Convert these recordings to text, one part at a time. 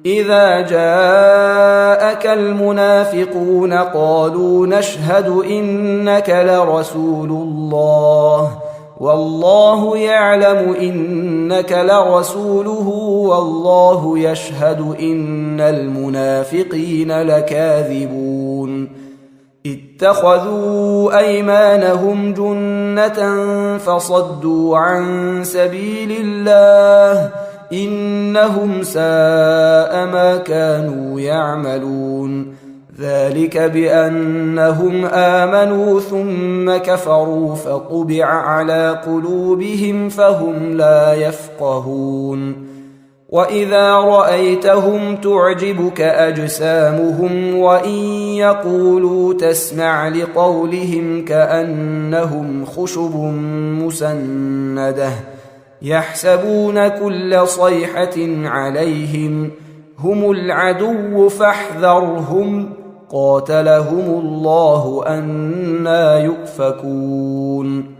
إذا جاءك المنافقون قالوا نشهد إنك لرسول الله والله يعلم إنك لرسوله والله يشهد إن المنافقين لكاذبون اتخذوا أيمانهم جنة فصدوا عن سبيل الله إنهم ساء ما كانوا يعملون ذلك بأنهم آمنوا ثم كفروا فطبع على قلوبهم فهم لا يفقهون وإذا رأيتهم تعجبك أجسامهم وإن يقولوا تسمع لقولهم كأنهم خشب مسندة يحسبون كل صيحة عليهم هم العدو فاحذرهم قاتلهم الله أنى يؤفكون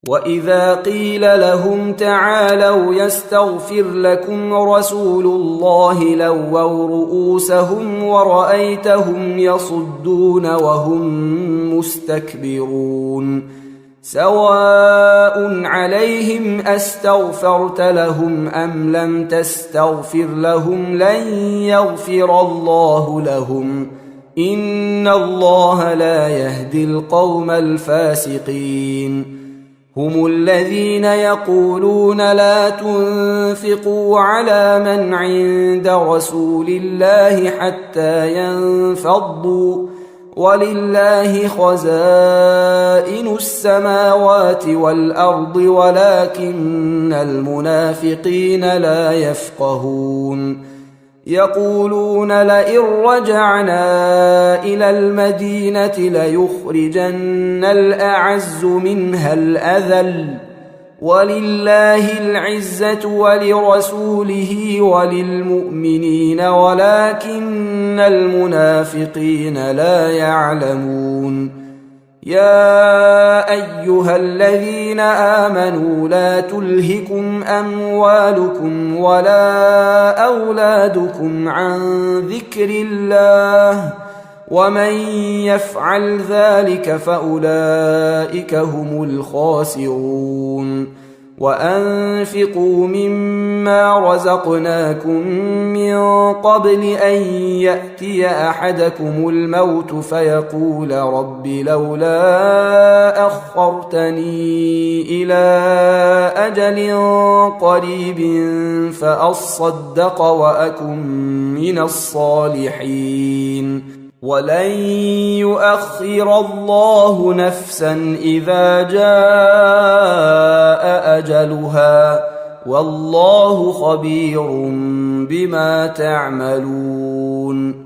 وإذا قيل لهم تعالوا يستغفر لكم رسول الله لووا رؤوسهم ورأيتهم يصدون وهم مستكبرون سواء عليهم أستغفرت لهم أم لم تستغفر لهم لن يغفر الله لهم إن الله لا يهدي القوم الفاسقين هم الذين يقولون لا تنفقوا على من عند رسول الله حتى ينفضوا ولله خزائن السماوات والأرض ولكن المنافقين لا يفقهون يقولون لئن رجعنا إلى المدينة ليخرجن الأعز منها الأذل ولله العزة ولرسوله وللمؤمنين ولكن المنافقين لا يعلمون يا أيها الذين آمنوا لا تلهكم أموالكم ولا أولادكم عن ذكر الله ومن يفعل ذلك فأولئك هم الخاسرون وأنفقوا مما رزقناكم من قبل أن يأتي أحدكم الموت فيقول رب لولا أخرتني إلى أجل قريب فأصدق وأكن من الصالحين ولن يؤخر الله نفسا إذا جاء أجلها والله خبير بما تعملون